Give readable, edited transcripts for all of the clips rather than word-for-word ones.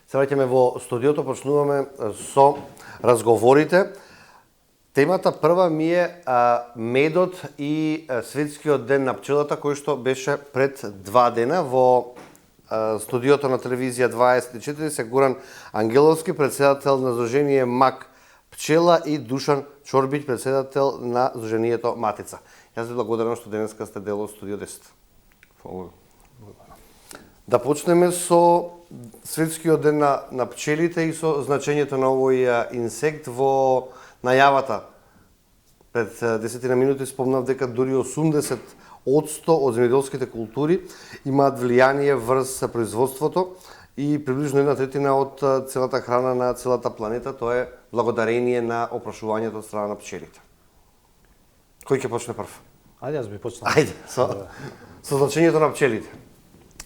Се враќаме во студиото, почнуваме со разговорите. Темата прва ми е медот и светскиот ден на пчелата, кој што беше пред 2 дена во студиото на телевизија 24 се Горан Ангеловски, председател на Сдружение МАК Пчела и Душан Чорбиќ, председател на Сдруженијето Матица. Јас ви благодарам што денеска сте дел од Студио 10. Фала. Да почнеме со светскиот ден на пчелите и со значењето на овој инсект во најавата. Пред 10 минути спомнав дека дури 80% од земјоделските култури имаат влијание врз производството и приближно 1/3 од целата храна на целата планета, тоа е благодарение на опрашувањето од страна на пчелите. Кој ќе почне прв? Ајде, јас би почнал. Ајде, со значењето на пчелите.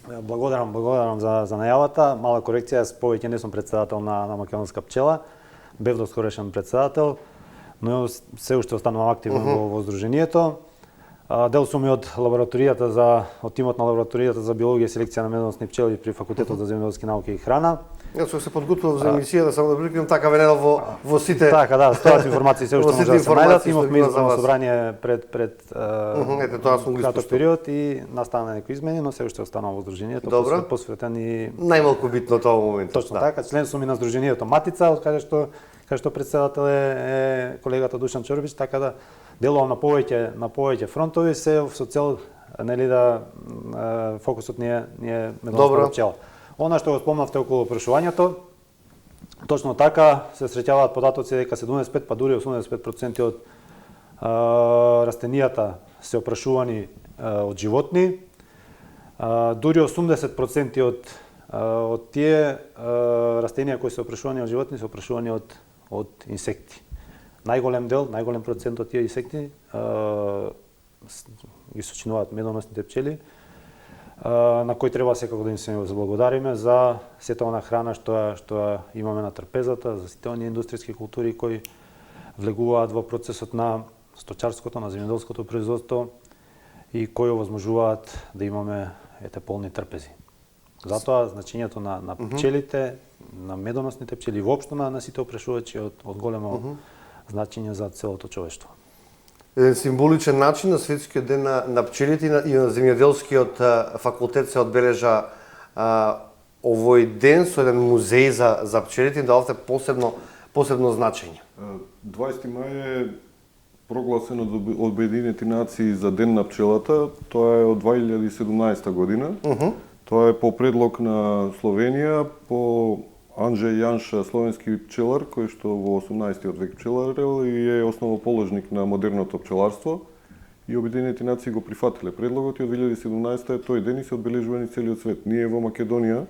Благодарам за најавата. Мала корекција, јас повеќе не сум председател на Македонска пчела. Бев доскорешен председател, но се уште останувам активен во Сдруженијето. Дел сум и од тимот на лабораторијата за биологија и селекција на медоносни пчели при Факултетот за земјоделски науки и храна. Јас се подготвував за емисијата, само да прикрим така венено во сите. Така, да, стојат информации се уште може да се најдат. Имавме изборно собрание пред ете тоа сум го краток период и настана некои измени, но се уште останува во Сдруженијето, посветен и најмалку битно тоа во моментот. Точно така, член сум и на Сдруженијето Матица, од каде што председател е колегата Душан Чорбиќ, така да делувам на повеќе фронтови, се со цел нели да фокусот ни е медоносна пчела. Она што го спомнавте околу опрашувањето, точно така се среќаваат податоци дека 75 па дури 85% од растенијата се опрашувани од животни, дури 80% од тие растенија кои се опрашувани од животни се опрашувани од инсекти. Најголем процент од тие инсекти ги сочинуваат медоносните пчели, на кој треба секако да им се заблагодариме за сета она храна што имаме на трпезата, за сите оние индустријски култури кои влегуваат во процесот на сточарското, на земјоделското производство и кои овозможуваат да имаме полни трпези. Затоа значењето на пчелите, на медоносните пчели и воопшто на сите опрашувачи од големо значење за целото човештво. Еден символичен начин на светскиот ден на пчелите и на земјоделскиот факултет се одбележа овој ден со еден музеј за пчелите и дадовте посебно значење. 20 мај е прогласен од Обединетите нации за Ден на пчелата. Тоа е од 2017 година. Тоа е по предлог на Словенија, по Анџеј Јанша, словенски пчелар, кој што во 18 век пчеларел и е основоположник на модерното пчеларство. И Обединетите нации го прифатиле предлогот и од 2017 тој ден и се одбележува низ целиот свет. Ние во Македонија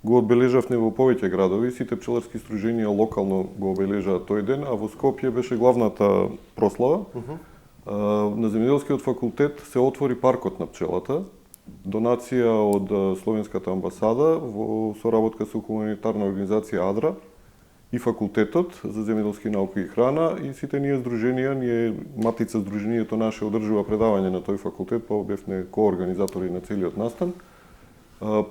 го одбележавме во повеќе градови, сите пчеларски сдруженија локално го обележаат тој ден, а во Скопје беше главната прослава. На земјоделскиот факултет се отвори паркот на пчелата, донација од Словенската амбасада во соработка со хуманитарна организација АДРА и факултетот за земјоделски науки и храна и сите ние здруженија, Матица Сдруженијето наше одржува предавање на тој факултет, па бевме коорганизатори на целиот настан.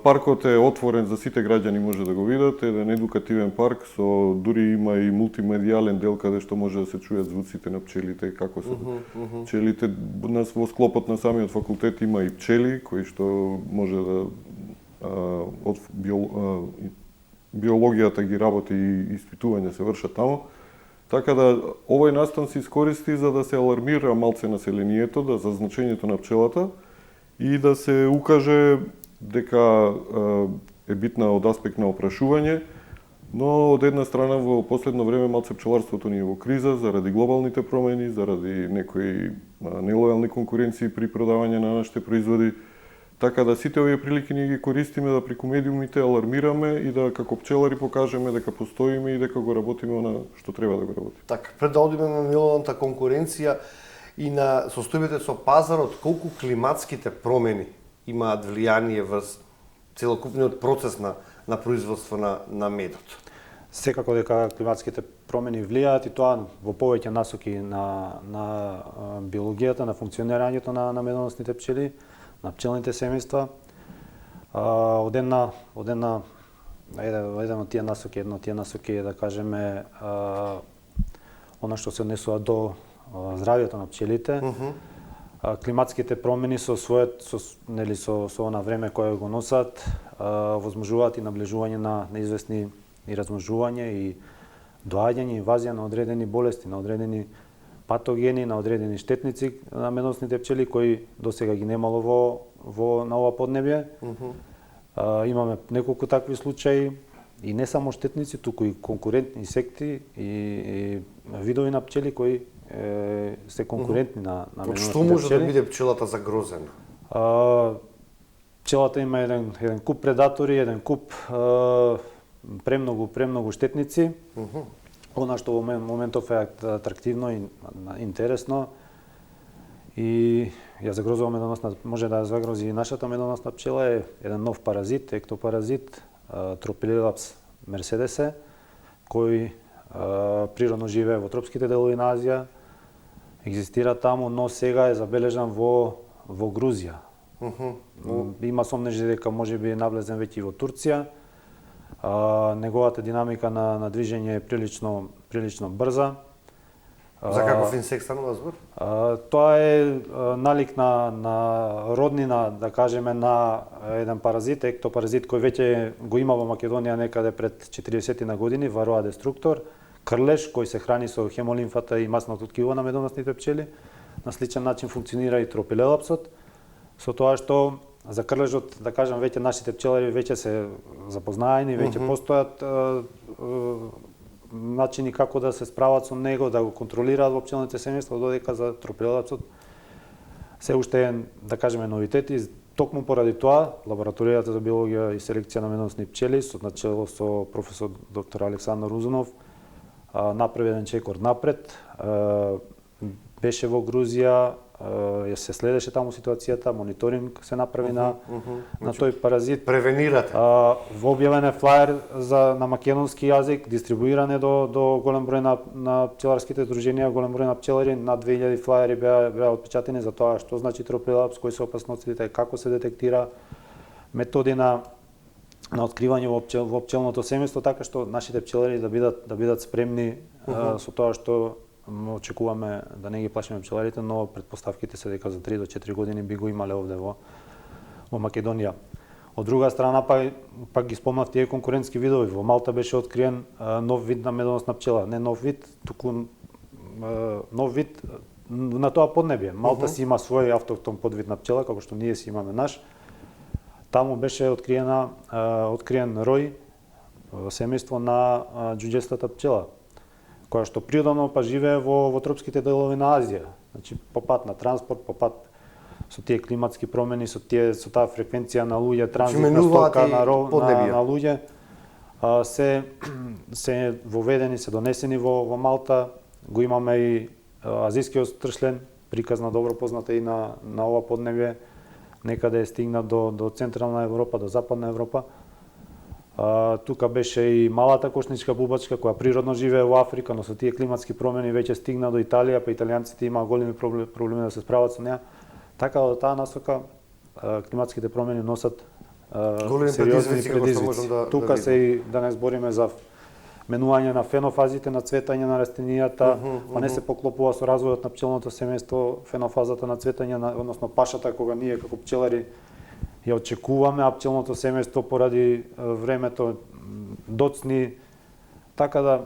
Паркот е отворен за сите граѓани, може да го видат, еден едукативен парк со дури има и мултимедијален дел каде што може да се чујат звуците на пчелите, како се пчелите. Во склопот на самиот факултет има и пчели кои што може да од биологијата ги работи и испитувања се вршат таму. Така да овој настан се искористи за да се алармира малце населението за значењето на пчелата и да се укаже дека е битна од аспект на опрашување, но од една страна во последно време малце пчеларството ни е во криза заради глобалните промени, заради некои нелојални конкуренции при продавање на нашите производи. Така да сите овие прилики ние ги користиме да преку медиумите алармираме и да како пчелари покажеме дека постоиме и дека го работиме на што треба да го работиме. Така, пред да одиме на нелојалната конкуренција и на состојбите со пазарот, колку климатските промени имаат влијание врз целокупниот процес на производство на медот? Секако дека климатските промени влијаат и тоа во повеќе насоки на биологијата, на функционирањето на медоносните пчели, на пчелните семејства. Од една еден од тие насоки, едно од тие насоки е да кажеме она што се однесува до здравјето на пчелите. Климатските промени со она време кое го носат, возможуваат и наближување на неизвестни и размножување и доаѓање, инвазија на одредени болести, на одредени патогени, на одредени штетници на медоносните пчели кои досега ги немало на ова поднебје. Имаме неколку такви случаи и не само штетници, туку и конкурентни инсекти и видови на пчели кои се конкурентни на медоносните пчели. Од што може да биде пчелата загрозена? Пчелата има еден куп предатори, еден куп премногу штетници. Она што во моментов е атрактивно и интересно и ја загрозува медоносна, може да ја загрози и нашата медоносна пчела е еден нов паразит, ектопаразит, Tropilelaps mercedese, кој природно живее во тропските делови на Азија, екзистира таму, но сега е забележан во Грузија. Има сомнежи дека можеби е навлезен веќе и во Турција. Неговата динамика на движење е прилично брза. За каков инсект станува збор? Тоа е налик на роднина, да кажеме, на еден паразит, ектопаразит кој веќе го има во Македонија некаде пред 40 на години, Varroa destructor, крлеш кој се храни со хемолимфата и масното ткиво на медоносните пчели. На сличен начин функционира и тропилелапсот, со тоа што за крлежот, да кажам, веќе нашите пчелари веќе се запознаени, веќе постојат начини како да се справат со него, да го контролираат во пчелните семејства, додека за тропилелапсот се уште е, да кажеме, новитет и токму поради тоа лабораторијата за биологија и селекција на медоносни пчели со начело со професор доктор Александар Узунов направи еден чекор напред. Беше во Грузија, се следеше таму ситуацијата, мониторинг се направи на тој паразит. Превенирате. Во објавен е флаер на македонски јазик, дистрибуиран е до голем број на пчеларските друженија, голем број на пчелари, над 2000 флаери беа отпечатени за тоа што значи Tropilelaps, кои се опасностите, како се детектира, методи на откривање во пчелното семејство, така што нашите пчелари да бидат спремни со тоа што очекуваме, да не ги плашиме пчеларите, но претпоставките се дека за 3 до 4 години би го имале овде во Македонија. Од друга страна пак ги спомнав тие конкурентски видови. Во Малта беше откриен нов вид на медоносна пчела, не нов вид, туку нов вид на тоа поднебје. Малта си има свој автохтон подвид на пчела, како што ние си имаме наш. Таму беше откриен рој, семејство на џуџестата пчела, која што природно живее во тропските делови на Азија. Значи по пат на транспорт, по пат со тие климатски промени, со таа фреквенција на луѓе, транзитна стока на луѓе, се воведени, се донесени во Малта. Го имаме и азискиот стршлен, приказна добро позната и на ова поднебје, некаде е стигна до централна Европа, до западна Европа. Тука беше и малата кошничка бубачка која природно живее во Африка, но со тие климатски промени веќе стигна до Италија, па италијанците имаа големи проблеми да се справат со неа. Така од таа насока климатските промени носат сериозни предизвици. Тука се и да не збориме за менување на фенофазите на цветање на растенијата, па не се поклопува со развојот на пчелното семејство, фенофазата на цветање, односно пашата кога ние како пчелари ја очекуваме, а пчелното семејство поради времето доцни, така да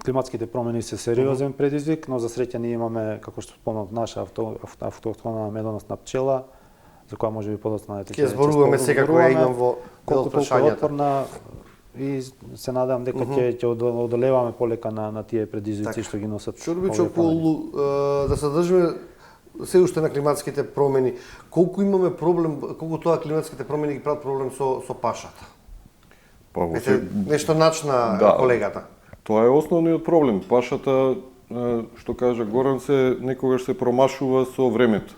климатските промени се сериозен предизвик, но за среќа ние имаме, како што спомнав, наша автохтона медоносна пчела, за која може би подоцна ќе зборуваме сега која имам во прашањата. И се надам дека ќе одолеваме полека на тие предизвици што ги носат. Чорбичо, да се држиме се уште на климатските промени. Колку имаме проблем, колку тоа климатските промени ги прават проблем со пашата? Нешто начна колегата. Тоа е основниот проблем. Пашата, што кажа Горан, некогаш се промашува со времето.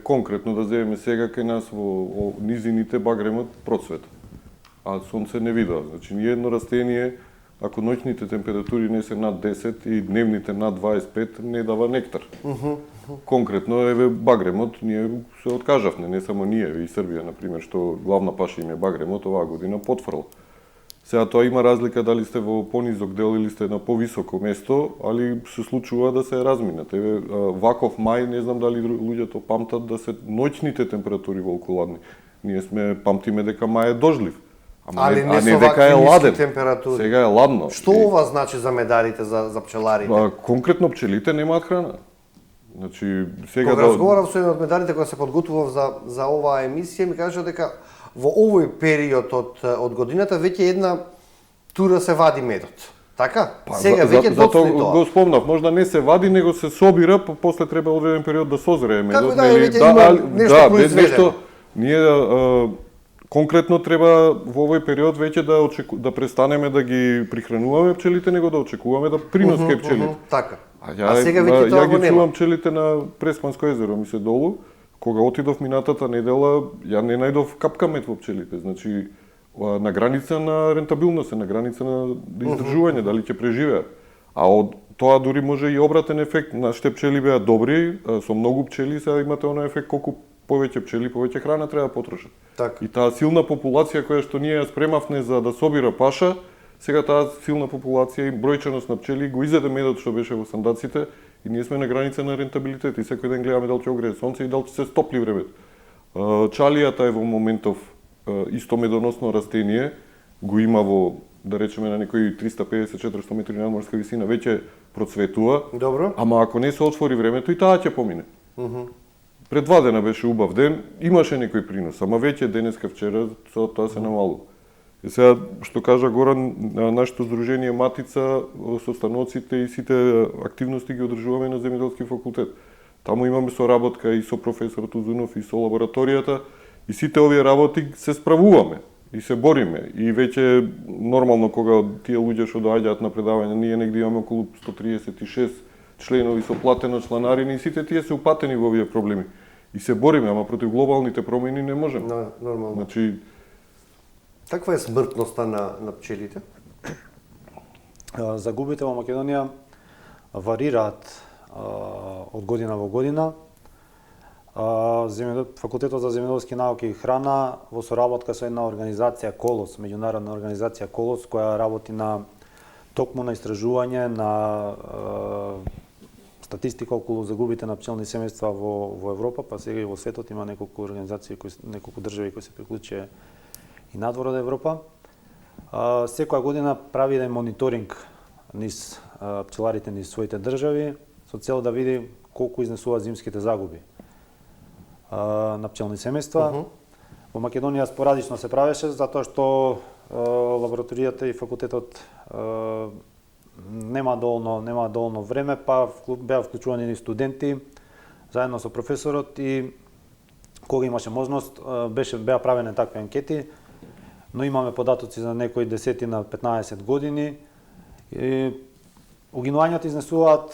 Конкретно да земеме сега кај нас во низините багремот процвета, а сонце не видува. Значи, ни едно растение ако ноќните температури не се над 10 и дневните над 25, не дава нектар. Конкретно, еве, багремот, ние се откажавме, не само ние, и Србија, например, што главна паша им е багремот, оваа година потврл. Сега тоа има разлика дали сте во понизок дел или сте на повисоко место, али се случува да се разминат. Еве, ваков мај, не знам дали луѓето памтат да се ноќните температури волку ладни. Ние памтиме дека мај е дожлив. Али не со дека вакви е ниски ладен. температури. Сега е ладно. Што ова значи за медарите, за пчеларите? Конкретно пчелите немаат храна. Значи, сега Кога разговарав со еден од медарите кога се подготвував за оваа емисија, ми кажа дека во овој период од годината веќе една тура се вади медот. Така? Сега веќе доцни тоа. Го спомнав, можда не се вади, него се собира, после треба одреден период да созрее медот. Како да, веќе има нешто произведено. Ние конкретно треба во овој период веќе да престанеме да ги прихрануваме пчелите, него да очекуваме да принос кај пчелите. Така. А сега веќе тоа го ја ги нема. чувам пчелите на Преспанско езеро, ми се долу, кога отидов минатата недела, ја не најдов капка мед во пчелите. Значи, на граница на рентабилност, на граница на издржување, дали ќе преживеат. А од тоа дури може и обратен ефект. Нашите пчели беа добри, со многу пчели, сега имате оној ефект колку повеќе пчели, повеќе храна треба да потрошат. Така. И таа силна популација која што ние ја спремавме за да собира паша, сега таа силна популација и бројченост на пчели го изеде медот што беше во сандаците и ние сме на граница на рентабилитет и секој ден гледаме дали ќе огрее сонце и дали ќе се стопли времето. Чалијата е во моментов исто медоносно растение, го има во, да речеме, на некои 350-400 метри надморска висина, веќе процветува. Добро. Ама ако не се отвори времето, и таа ќе помине. Пред 2 дена беше убав ден, имаше некој принос, ама веќе денеска вчера тоа се намалува. И сега, што кажа Горан, нашето здружение Матица со станоците и сите активности ги одржуваме на земјоделски факултет. Таму имаме соработка и со професорот Узунов и со лабораторијата и сите овие работи се справуваме и се бориме. И веќе нормално кога тие луѓе што доаѓаат на предавање, ние негде имаме околу 136 членови со платено чланарини и сите тие се упатени во овие проблеми. И се бориме, ама против глобалните промени не можеме. Нормално. Значи, каква е смртноста на пчелите? Загубите во Македонија варираат од година во година. Факултетот за земјоделски науки и храна во соработка со една организација Колос, меѓународна организација Колос, која работи на токму на истражување на статистика околу загубите на пчелни семејства во Европа, па сега и во светот има неколку организации, неколку држави кои се приклучи и надвор од Европа. Секоја година прави еден мониторинг низ пчеларите низ своите држави со цел да види колку изнесуваат зимските загуби на пчелни семејства. Во Македонија спорадично се правеше затоа што лабораторијата и факултетот нема доволно време, па беа вклучувани и студенти заедно со професорот и кога имаше можност беа правени такви анкети, но имаме податоци за некои 10 на 15 години. Угинувањата изнесуваат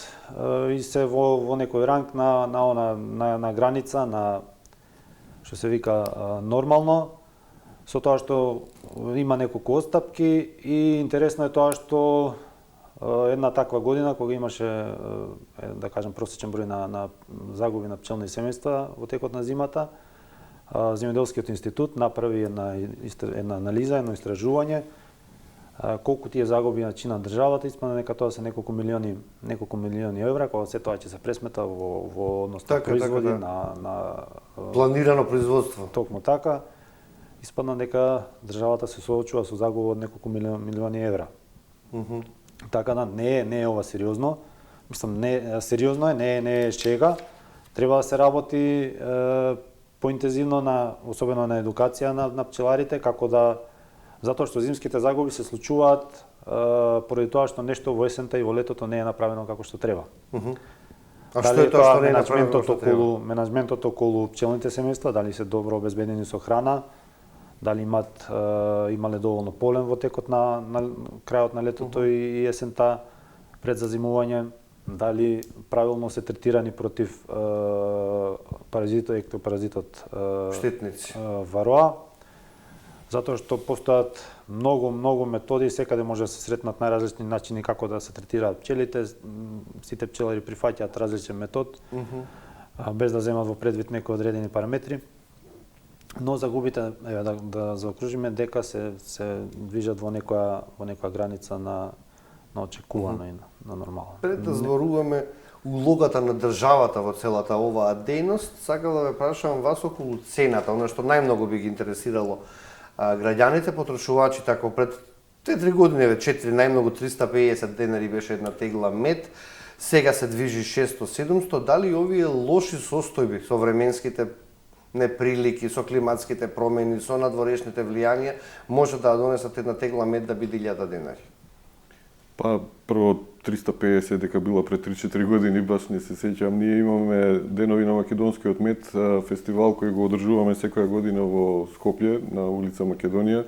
и се во некој ранг на граница, на што се вика нормално, со тоа што има неколку отстапки и интересно е тоа што една таква година кога имаше да кажем просечен број на загуби на пчелни семејства во текот на зимата, Земјоделскиот институт направи една анализа, едно истражување колку тие загуби начина државата, испадна дека тоа се неколку милиони евра, кога се тоа ќе се пресмета во однос на производи, на планирано производство. Токму така, испадна дека државата се соочува со загуба од неколку милиони евра. Така да не е ова сериозно. Мислам, сериозно е, не е шега. Треба да се работи поинтензивно особено на едукација на пчеларите, како да затоа што зимските загуби се случуваат поради тоа што нешто во есента и во летото не е направено како што треба. А што е тоа што не е направено како што треба? Менаџментот околу пчелните семејства, дали се добро обезбедени со храна, дали имале доволно полен во текот на крајот на летото и есента пред зазимување, дали правилно се третирани против ектопаразитот штетници вароа. Затоа што постојат многу методи, секаде може да се сретнат најразлични начини како да се третираат пчелите. Сите пчелари прифаќаат различен метод, без да земат во предвид некои одредени параметри. Но загубите, да заокружиме, дека се движат во некоја граница на очекувано и на нормално. Пред да зборуваме улогата на државата во целата оваа дејност, сакам да ве прашам вас околу цената, она што најмногу би ги интересирало граѓаните, потрошувачите, ако пред 4 години, 4, најмногу 350 денари беше една тегла мед, сега се движи 600-700, дали овие лоши состојби со временските неприлики, со климатските промени, со надворешните влијанија, може да донесат една тегла мед да биде 1000 денари? Па, прво 350 дека била пред 3-4 години, баш не се сеќавам. Ние имаме Денови на македонскиот мед, фестивал кој го одржуваме секоја година во Скопје, на улица Македонија.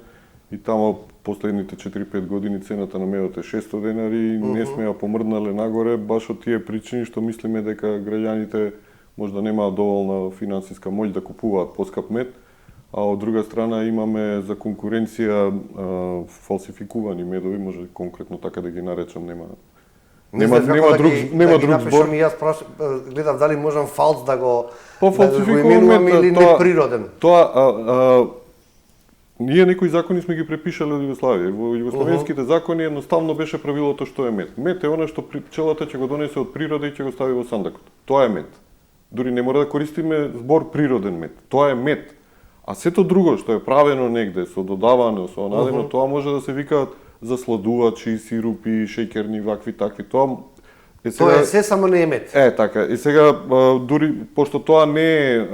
И тамо последните 4-5 години цената на медот е 600 денари и не сме ја помрднале нагоре, баш од тие причини што мислиме дека граѓаните можда немаат доволна финансиска моќ да купуваат поскап мед, а од друга страна имаме за конкуренција фалсификувани медови, може конкретно така да ги наречам, нема друг збор. И јас гледав дали можам фалс да го именувам или неприроден. Тоа ние некои закони сме ги препишале од Југославија. Во југословенските закони едноставно беше правилото што е мед. Мед е она што пчелата ќе го донесе од природа и ќе го стави во сандакот. Тоа е мед. Дури не мора да користиме збор природен мед. Тоа е мед. А сето друго што е правено негде, со додавано, со онадено, тоа може да се викаат засладувачи, сирупи, шеќерни, вакви, такви. Тоа е сега... Тоа е се, само не е мед. Така. И сега, дури, пошто тоа не е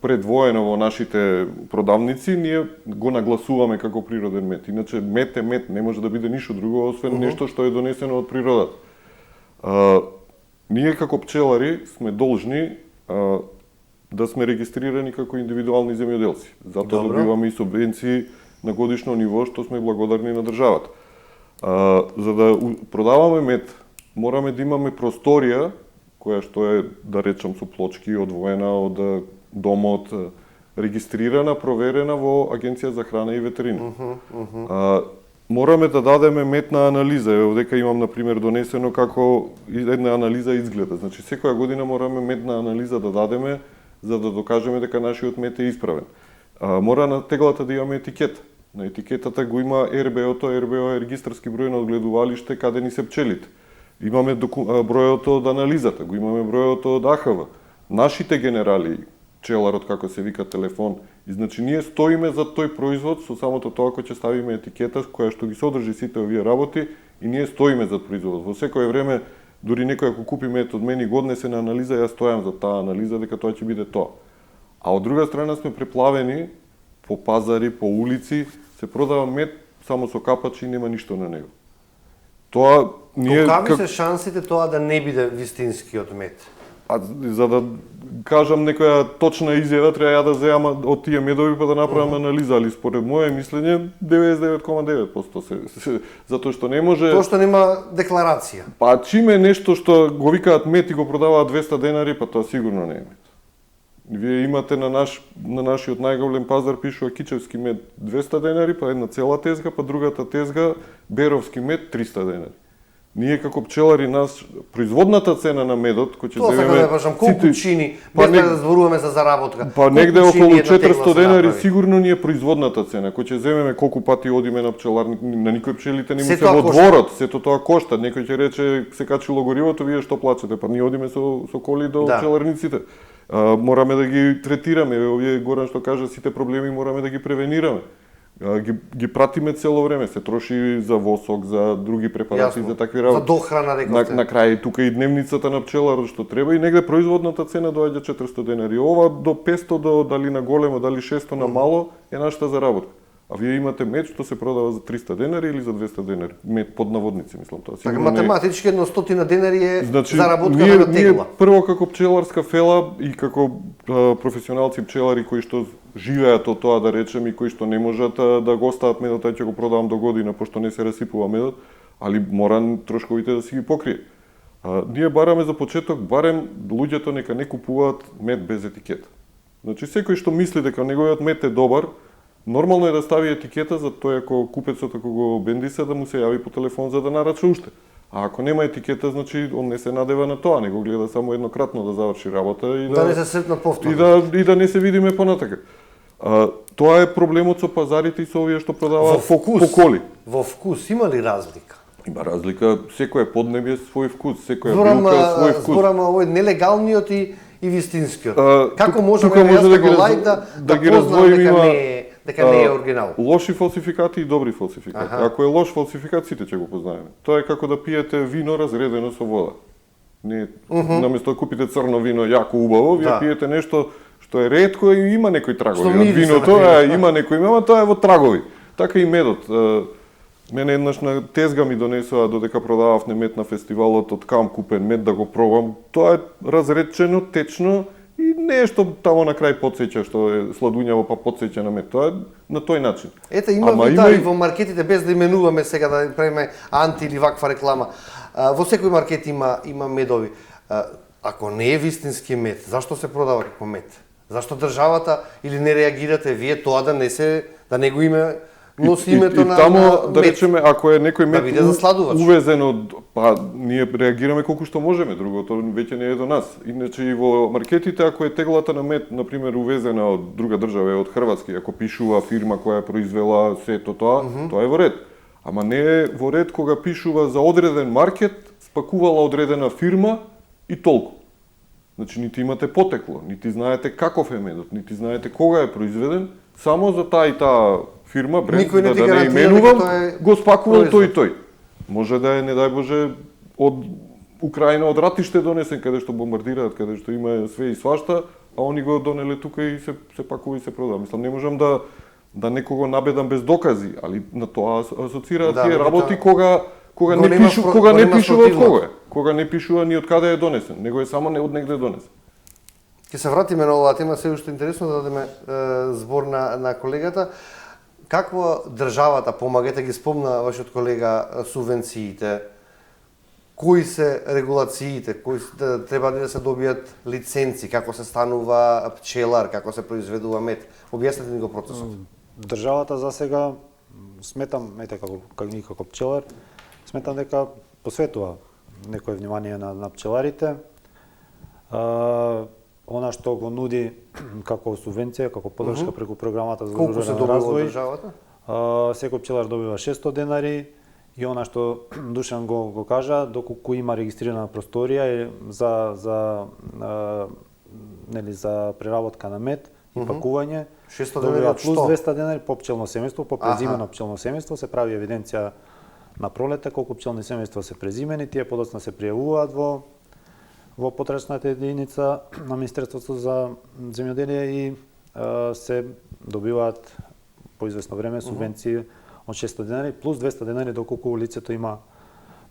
предвоено во нашите продавници, ние го нагласуваме како природен мед. Иначе мед е мед, не може да биде ништо друго, освен нешто што е донесено од природата. Ние како пчелари сме должни да сме регистрирани како индивидуални земјоделци. Затоа добиваме и субвенции на годишно ниво, што сме благодарни на државата. За да продаваме мед, мораме да имаме просторија, која што е, да речам, со плочки, одвоена од домот, регистрирана, проверена во Агенција за храна и ветерина. Мораме да дадеме мед на анализа. Ево дека имам, например, донесено како една анализа изгледа. Значи, секоја година мораме мед на анализа да дадеме, за да докажеме дека нашиот мед е исправен. Мора на теглата да имаме етикета. На етикетата го има РБО-то, РБО е регистарски број на одгледувалиште каде ни се пчелите. Имаме бројот од анализата, го имаме бројот од АХВ. Нашите генерали, пчеларот како се вика телефон, и значи ние стоиме за тој производ со самото тоа кој ќе ставиме етикета која што ги содржи сите овие работи и ние стоиме за производот. Во секое време, дури некој ако купи мед од мене и го однесе на анализа, јас стојам за таа анализа дека тоа ќе биде тоа. А од друга страна сме преплавени по пазари, по улици, се продава мед само со капачи и нема ништо на него. Тоа ние Какви се шансите тоа да не биде вистинскиот мед? За да кажам некоја точна изјава, треба ја да земам од тие медови па да направам анализа, али според моје мислење 99,9% затоа што не може... Тоа што нема декларација. Па чиме нешто што го викаат мед и го продаваат 200 денари, па тоа сигурно не е мед. Вие имате на нашиот најголем пазар пишува кичевски мед 200 денари, па една цела тезга, па другата тезга беровски мед 300 денари. Ние како пчелари производната цена на медот кој ќе земеме... Тоа сакам да башам колку чини, без да зборуваме за заработка. Па негде околу 400 денари сигурно ни е производната цена. Кој ќе земеме колку пати одиме на пчеларник, на никој пчелите не му се во дворот, сето тоа кошта. Некој ќе рече се качило горивото, вие што плачете? Па ние одиме со коли до пчеларниците. Мораме да ги третираме, овие Горан што кажа, сите проблеми мораме да ги превенираме. Ги пратиме цело време, се троши за восок, за други препарати, за такви работи. За дохрана, рекавте. На крај тука и дневницата на пчеларот што треба и негде производната цена доаѓа 400 денари. Ова до 500 до дали на големо, дали 600 на мало е нашата заработка. А вие имате мед што се продава за 300 денари или за 200 денари. Мед под наводници, мислам тоа. Така математички едно 100 денари е значи, заработка на тегла. Ние прво како пчеларска фела и како професионалци пчелари кои што живеат од тоа, да речем, и кои што не можат да го остават медот, ќе го продавам до година, пошто не се расипува медот, али мора трошковите да си ги покрие. Ние бараме за почеток, барем луѓето нека не купуваат мед без етикета. Значи, секој што мисли дека неговиот мед е добар, Нормално е да стави етикета за тоа ако купецот ако го бендиса да му се јави по телефон за да нарача уште. А ако нема етикета, значи он не се надева на тоа, него гледа само еднократно да заврши работа и Да не се сретнат повторно. и да не се видиме понатака. Тоа е проблемот со пазарите и со овие што продаваат по коли. Во вкус има ли разлика? Има разлика, секоја поднебје свој вкус, секоја Зборам билка свој вкус. зборам овој нелегалниот и вистинскиот. Како тука можеме може јас да како ги лаик да ги познам раздвоиме, дека не е оригинал? Лоши фалсификати и добри фалсификати. Аха. Ако е лош фалсификат, сите ќе го познаеме. Тоа е како да пиете вино разредено со вода. Не, наместо да купите црно вино јако убаво, вие Да. пиете нешто што е ретко и има некои трагови. Што Од мириса, виното например. има некои има, тоа е во трагови. Така и медот. Мене еднаш на тезга ми донесоа додека продававме мед на фестивалот од кам купен мед да го пробам. Тоа е разречено, течно и нешто тамо на крај потсеќа што е сладуњаво па потсеќа на мед. Тоа е на тој начин. Ете, има Ама ви има таа и- и во маркетите, без да именуваме сега да преме анти или ваква реклама. Во секој маркет има медови. Ако не е вистински мед, зашто се продава како мед? Зашто државата или не реагирате вие тоа да не го има носи името на тамо, да мед? речеме, ако е некој мед биде засладувач. увезен од, па ние реагираме колку што можеме, другото веќе не е до нас. Иначе и во маркетите, ако е теглата на мед, например, увезена од друга држава, од Хрватска, ако пишува фирма која произвела сето тоа, тоа е во ред. Ама не е во ред кога пишува за одреден маркет, спакувала одредена фирма и толку. Значи, нити имате потекло, нити знаете каков е медот, нити знаете кога е произведен, само за таа и таа фирма, бренд, Никој не да ти не гарантира именувам, дека тоа е го спакувал тој и производ. тој. Може да е, не дај Боже, од Украина, од ратиште донесен, каде што бомбардираат, каде што има све и свашта, а они го донеле тука и се пакува и се продава. Мислам, не можам да некого набедам без докази, али на тоа асоцираат Да, тие меѓутоа, работи кога го не нема пишу, про- кога го не нема пишува од спротивно. кого е, кога не пишува ни од каде е донесен, него е само не од негде донесен. Ќе се вратиме на оваа тема, се уште интересно да дадеме збор на колегата. Какво државата помага, ете ги спомна вашиот колега субвенциите, кои се регулациите, треба да се добијат лиценци, како се станува пчелар, како се произведува мед. Објаснете ни го процесот. Државата за сега сметам, ете како пчелар, сметам дека посветува некое внимание на пчеларите. Она што го нуди како субвенција, како подршка преку програмата за Колку се рурален добива од развој, државата? секој пчелар добива 600 денари и она што Душан го кажа, доколку има регистрирана просторија е за преработка на мед и пакување, 600 денари добива од плюс што? 200 денари по пчелно семејство, по Аха. презимено пчелно семејство, се прави евиденција на пролета колку пчелни семејства се презимени, тие подоцна се пријавуваат во потресната единица на Министерството за земјоделие и се добиваат по известно време субвенции од 600 денари плюс 200 денари доколку лицето има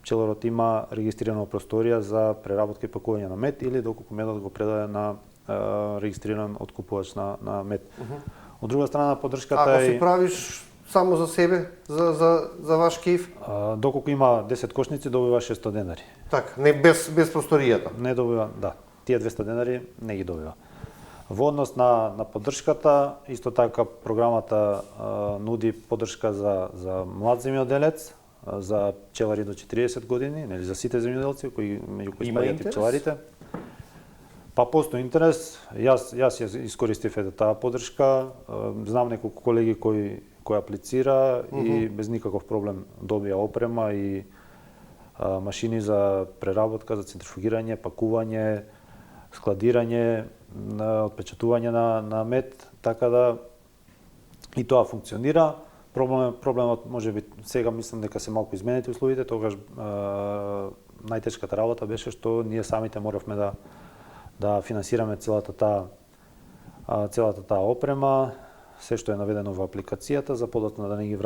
пчеларот има регистрирана просторија за преработка и пакување на мед или доколку медот го предаде на регистриран откупувач на мед. Од друга страна поддршката Ако е си правиш само за себе, за ваш кеф, доколку има 10 кошници добива 600 денари. така, не без подсторијата. Не добива, да, тие 200 денари не ги добива. Во однос на поддршката, исто така програмата нуди поддршка за млад земјоделец, за пчелари до 40 години, нели за сите земјоделци меѓу кои Има спаѓаат и интерес? пчеларите. Па постои интерес, јас ја искористив таа поддршка, знам неколку колеги кои аплицира и без никаков проблем добија опрема и машини за преработка, за центрифугирање, пакување, складирање, отпечатување на мед, така да и тоа функционира. Проблемот може би сега мислам дека се малку изменети условите, тогаш најтешката работа беше што ние самите моравме да финансираме целата таа опрема, се што е наведено во апликацијата за подоцна да не ги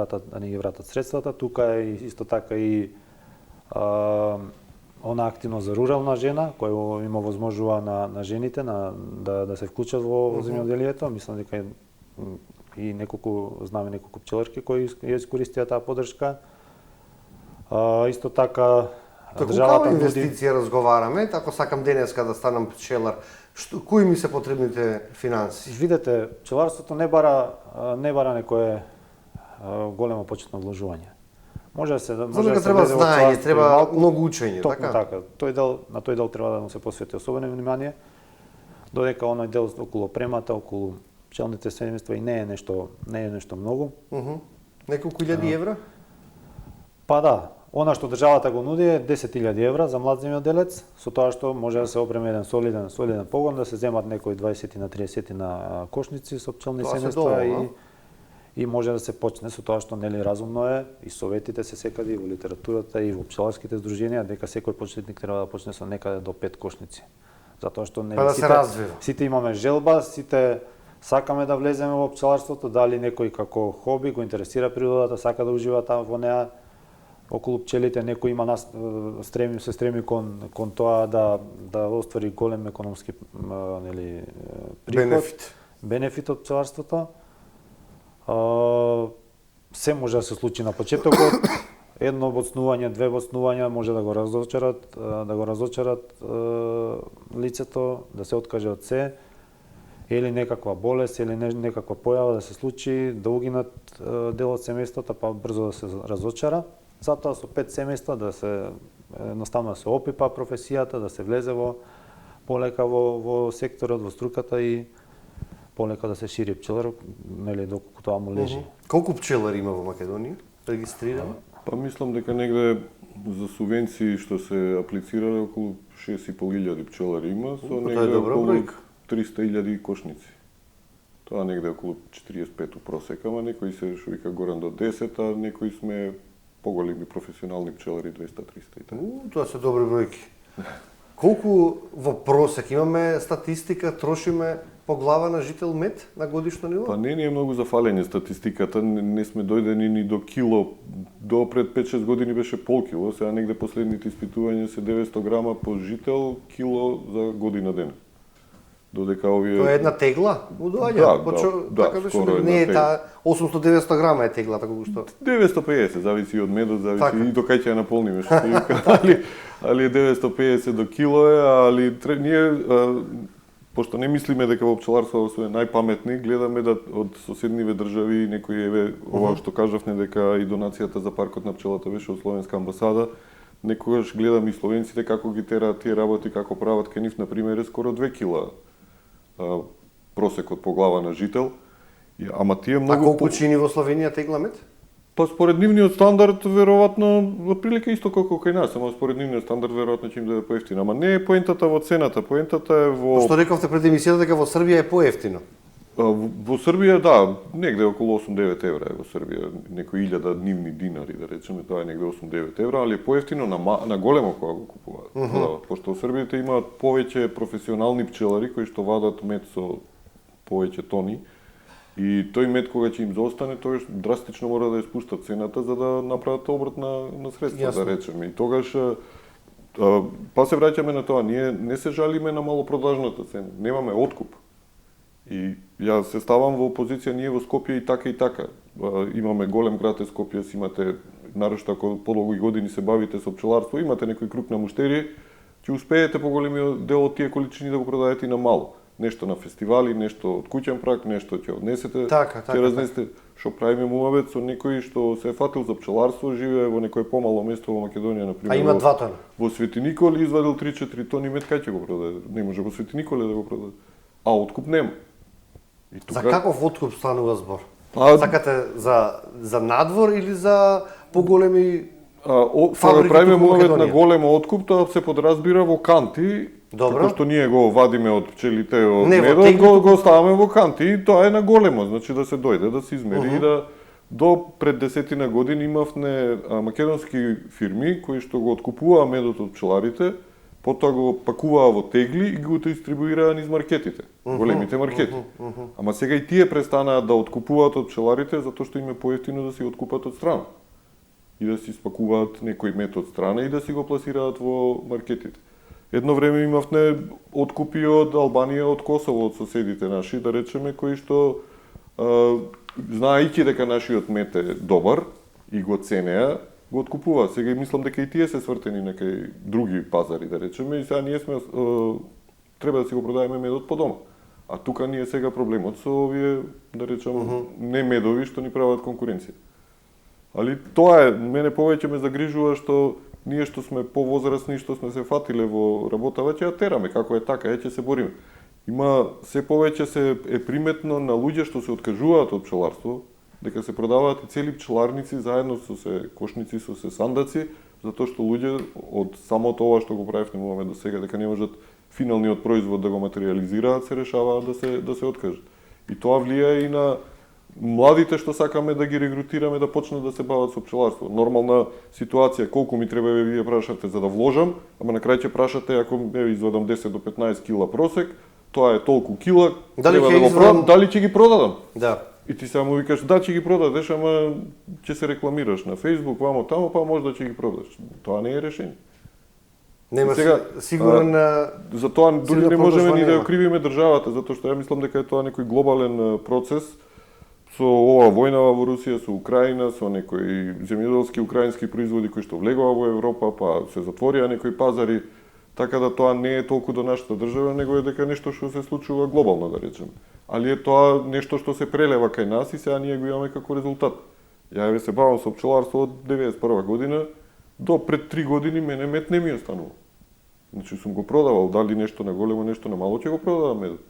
вратат средствата. Тука е исто така и она активно за рурална жена која има возможува на жените да се вклучат во земјоделието. Мислам дека и знаме неколку пчеларки кои ја искористија таа поддршка. Исто така Како каква инвестиција разговараме, ако сакам денеска да станам пчелар, Кои ми се потребните финанси? Видете, пчеларството не бара некое големо почетно вложување. Може да се За дека треба влезе во знаење, пчеларство треба малку. многу учење, Токму така? така. На тој дел треба да му се посвети особено внимание, додека оној дел околу премата, околу пчелните семејства и не е нешто многу. Неколку илјади евра? Па да, она што државата го нуди е 10.000 евра за млад земјоделец, со тоа што може да се опреме еден солиден погон, да се земат некои 20 на 30 на кошници со пчелни Тоа се семејства доволно, и може да се почне со тоа што нели разумно е и советите се секаде и во литературата и во пчеларските здруженија дека секој почетник треба да почне со некаде до 5 кошници. Затоа што нели Па да се развива. сите имаме желба, сите сакаме да влеземе во пчеларството, дали некој како хоби го интересира природата, сака да ужива таму во неа околу пчелите, некој има се стреми кон тоа да оствари голем економски нели приход, бенефит од пчеларството. Се може да се случи на почетокот, едно воцнување, две воцнувања може да го разочарат лицето, да се откаже од се, или некаква болест, или некаква појава да се случи, да угинат дел од семејствата, па брзо да се разочара. Затоа со 5 семејства да се едноставно да се опипа професијата, да се влезе полека во секторот, во струката и полека да се шири пчелар, нели доколку тоа му лежи. Колку пчелари има во Македонија регистрирано? Па мислам дека негде за субвенции што се аплицира околу 6.500 пчелари има, со негде околу 300.000 кошници. Тоа негде околу 45 просека, ама некои се што вика горан до 10, а некои сме поголеми професионални пчелари 200-300 и така. Тоа се добри бројки. Колку во просек имаме статистика, трошиме по глава на жител мед на годишно ниво? Па не е многу зафалење статистиката, не сме дојдени ни до кило. До пред 5-6 години беше пол кило, сега негде последните испитувања се 900 грама по жител, кило за година ден. Додека овие... Тоа е една тегла? Да, така беше, не е таа 800-900 грама е теглата колку што. 950, зависи од медот, зависи така. И до кај ќе ја наполниме, што се вика. Али 950 до кило е, али ние пошто не мислиме дека во пчеларството сме најпаметни, гледаме да од соседниве држави некои еве ова што кажавме дека и донацијата за паркот на пчелата беше од Словенска амбасада. Некогаш гледам и словенците како ги тераат тие работи, како прават кај нив, на пример, е скоро 2 кила просекот по глава на жител. Ама тие многу... А колку чини во Словенија тегла мед? Па според нивниот стандард веројатно прилика исто како кај нас, ама според нивниот стандард веројатно ќе им биде поевтино. Ама не е поентата во цената, поентата е во... Што рековте пред емисијата дека во Србија е поевтино? Во Србија, да, негде околу 8-9 евра е во Србија, некои 1000 нивни динари, да речеме, тоа е негде 8-9 евра, али е поевтино на големо кога го купуваат. Пошто Србијите имаат повеќе професионални пчелари кои што вадат мед со повеќе тони, и тој мед кога ќе им заостане, тогаш драстично мора да ја спуштат цената за да направат обрт на средства, да речеме. И тогаш па се враќаме на тоа, ние не се жалиме на малопродажната цена, немаме откуп. И ја се ставам во позиција ние во Скопје и така. Имаме голем град е Скопје, имате нарошто ако подолги години се бавите со пчеларство, имате некој круг на муштери, ќе успеете поголемиот дел од тие количини да го продадете и на мало. Нешто на фестивали, нешто од куќен прак, нешто ќе однесете, ќе разнесете. Што правиме муавет со некој што се е фатил за пчеларство, живее во некој помало место во Македонија, на пример. А има 2 тона. Во Свети Николе извадил 3-4 тони мед, кај ќе го продаде? Не може во Свети Николе да го продаде. А откуп нема. За каков откуп станува збор? Сакате за надвор или за поголеми фабрики? Правиме муавет на големо откуп, тоа се подразбира во канти. Како што ние го вадиме од пчелите од медот, го ставаме во канти и тоа е на големо, значи да се дојде, да се измери и да до пред 10 години имавме македонски фирми кои што го откупуваа медот од пчеларите, потоа го пакуваа во тегли и го дистрибуираа низ маркетите, големите маркети. Ама сега и тие престанаа да откупуваат од пчеларите затоа што им е поевтино да си откупат од страна. И да си спакуваат некој мед од страна и да си го пласираат во маркетите. Едно време имавме откупи од Албанија, од Косово, од соседите наши, да речеме, кои што знаејќи дека нашиот мед е добар и го ценеа, го откупува. Сега мислам дека и тие се свртени некај други пазари, да речеме, и сега ние сме треба да си го продаеме медот по дома. А тука ние сега проблемот со овие, да речам, не медови што ни прават конкуренција. Али тоа е, мене повеќе ме загрижува што ние што сме повозрасни, што сме се фатиле во работа, веќе ја тераме, како е така, ќе се бориме. Има се повеќе се е приметно на луѓе што се откажуваат од пчеларство, дека се продаваат и цели пчеларници заедно со се кошници, со се сандаци, затоа што луѓе од самото ова што го правевме до сега, дека не можат финалниот производ да го материализираат, се решаваат да се откажат. И тоа влијае и на младите што сакаме да ги регрутираме да почнат да се бават со пчеларство. Нормална ситуација, колку ми треба вие прашате за да вложам, ама на крај ќе прашате ако извадам 10 до 15 кила просек, тоа е толку кила, Дали треба ќе да го извадам? продам, дали ќе ги продадам? Да. И ти само викаш да ќе ги продадеш, ама ќе се рекламираш на Facebook, вамо тамо, па можда ќе ги продадеш. Тоа не е решение. Нема Сега, сигурен затоа дури сигурна не можеме продажба ни да ја нема. кривиме државата, затоа што ја мислам дека е тоа некој глобален процес со ова војнава во Русија, со Украина, со некои земјоделски украински производи кои што влегува во Европа, па се затворија некои пазари, така да тоа не е толку до нашата држава, него е дека нешто што се случува глобално, да речеме. Али е тоа нешто што се прелева кај нас и сега ние го имаме како резултат. Ја се бавам со пчеларство од 91 година до пред 3 години мене мед не ми останува. Значи сум го продавал, дали нешто на големо, нешто на мало, ќе го продавам медот.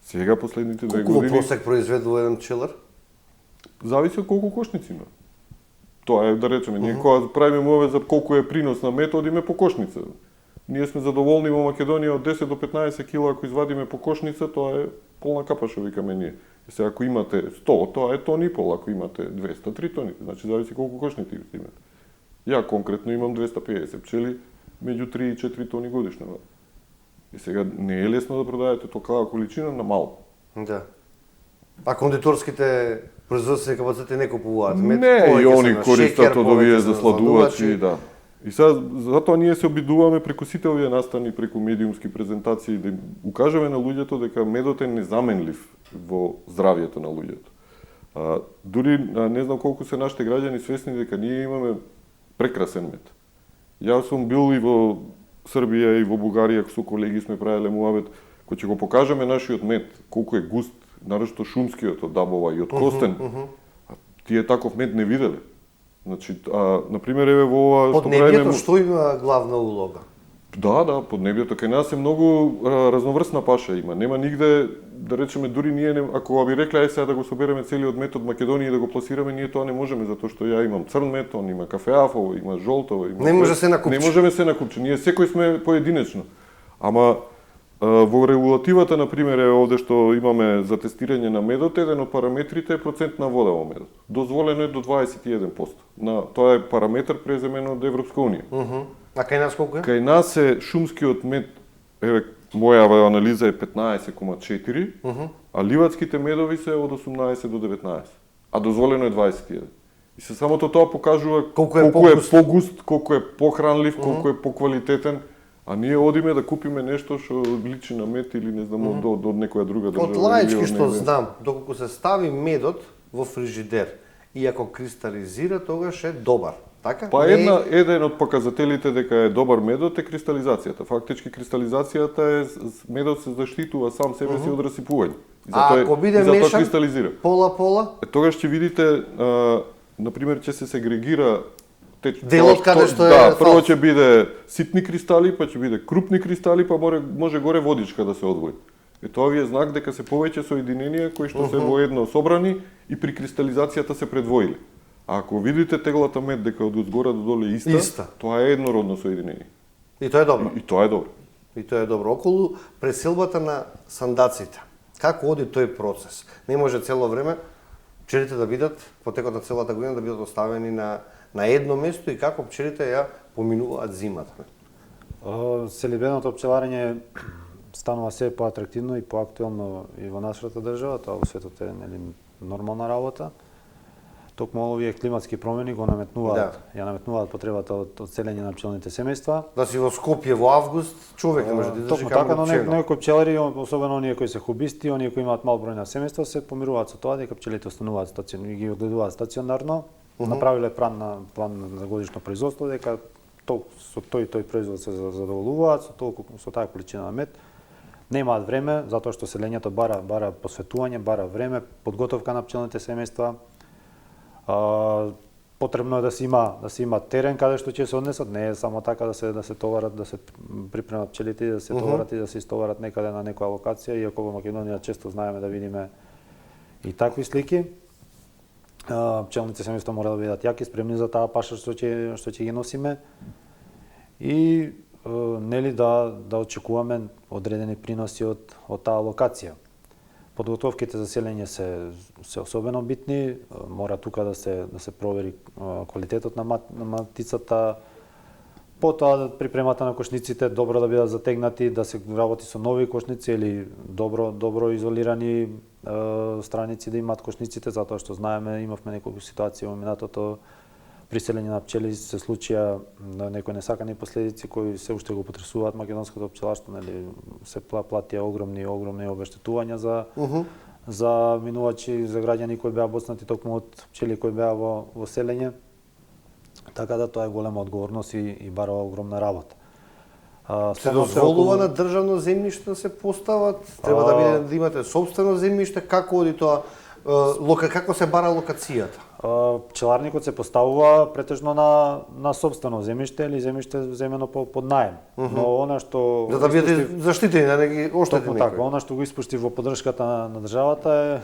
Сега последните 2 колку во години просек произведува еден пчелар? зависи од колку кошници има. Тоа е да речеме, ние кога правиме мове за колку е принос на мед, одиме по кошница. Ние сме задоволни во Македонија од 10 до 15 кила ако извадиме по кошница, тоа е полна капа што викаме ние. И сега ако имате 100, тоа е тон и пол, ако имате 200, 3 тони, значи зависи колку кошници имате. Ја конкретно имам 250 пчели, меѓу 3 и 4 тони годишно. И сега не е лесно да продадете такава количина на мало. Да. А кондиторските производствени капацитети не купуваат мед? Не, и повеќе се они на користат шеќер, од овие повеќе се на засладувачи, да. И сега, затоа ние се обидуваме преку сите овие настани, преку медиумски презентации, да им укажеме на луѓето дека медот е незаменлив во здравјето на луѓето. Дури не знам колку се нашите граѓани свесни дека ние имаме прекрасен мед. Јас сум бил и во Србија и во Бугарија, со колеги сме правеле муабет, кој ќе го покажеме нашиот мед, колку е густ, нарошто шумскиот од дабова и од костен. Тие таков мед не виделе. Значи, например, еве во ова што правиме... Поднебјето што има главна улога? Да, поднебјето кај нас е многу разноврсна паша има. Нема нигде, да речеме, дури ние, ако би рекле, ај сега да го собереме целиот мед од Македонија и да го пласираме, ние тоа не можеме, затоа што ја имам црн мед, он има кафеафово, има жолтово, има... Не може се на купче. Не можеме се на купче, ние секој сме поединечно. Ама во регулативата, например, е овде што имаме за тестирање на медот, еден од параметрите е процент на вода во медот. Дозволено е до 21%. Тоа е параметар преземен од Европска унија. А кај нас колку е? Кај нас е шумскиот мед, еве, моја анализа е 15,4, а ливадските медови се од 18 до 19, а дозволено е 21. И се самото тоа покажува Колку е погуст, колку е похранлив, колку е поквалитетен, а ние одиме да купиме нешто што личи на мед или не знам од некоја друга држава. Од лаички што знам, доколку се стави медот во фрижидер и ако кристализира, тогаш е добар. Така? Па еден од показателите дека е добар медот е кристализацијата. Фактички кристализацијата е медот се заштитува сам себе си од расипување. А ако биде мешан, кристализира. пола-пола? Тогаш ќе видите, например, ќе се сегрегира делот каде што е да, прво ќе биде ситни кристали, па ќе биде крупни кристали, па може горе водичка да се одвои. Тоа ви е знак дека се повеќе соединенија кои што се воедно собрани и при кристализацијата се предвоили. А ако видите теглата мед дека од згора до доле иста, тоа е еднородно соединение. И тоа е добро. И тоа е добро. И тоа е добро. Околу преселбата на сандаците. Како оди тој процес? Не може цело време пчелите да бидат во текот на целата година да бидат оставени на едно место и како пчелите ја поминуваат зимата. Селидбеното пчеларење станува се поатрактивно и поактуелно и во нашата држава, тоа во светот е нормална работа. Токму овие климатски промени го наметнуваат, ја наметнуваат потребата од селење на пчелните семејства. Да си во Скопје во август, човек не може да издржи така, но пчела. некои пчелари, особено оние кои се хобисти, оние кои имаат мал број на семејства, се помируваат со тоа дека пчелите остануваат стационарно и ги одгледуваат стационарно. Направиле план за годишно производство дека со тој производ се задоволуваат со таа количина на мед. Немаат време затоа што селењето бара посветување, бара време, подготовка на пчелните семејства. Потребно е да се има терен каде што ќе се однесат, не е само така да се товарат, да се припремат пчелите и да се товарат и да се истоварат некаде на некоја локација, иако во Македонија често знаеме да видиме и такви слики. Пчелните семејства мора да бидат јаки, спремни за таа паша што ќе ги носиме и нели да очекуваме одредени приноси од таа локација. Подготовките за селење се особено битни, мора тука да се провери квалитетот на матицата, потоа припремата на кошниците добро да бидат затегнати, да се работи со нови кошници или добро изолирани страници да имаат кошниците, затоа што знаеме, имавме неколку ситуации во минатото при селење на пчели се случија некои несакани последици кои се уште го потресуваат македонското пчеларство, нели се платија огромни обештетувања за минувачи, за граѓани кои беа боцнати токму од пчели кои беа во селење. Така да тоа е голема одговорност и барува огромна работа. Се дозволува на државно земјиште да се постават? Треба да имате сопствено земјиште? Како оди тоа? Како се бара локацијата? Пчеларникот се поставува претежно на сопствено земјиште или земјиште земено под наем. Но она што за да бидете заштитени, да не ги оштети некој. Така, она што го испушти во поддршката на државата е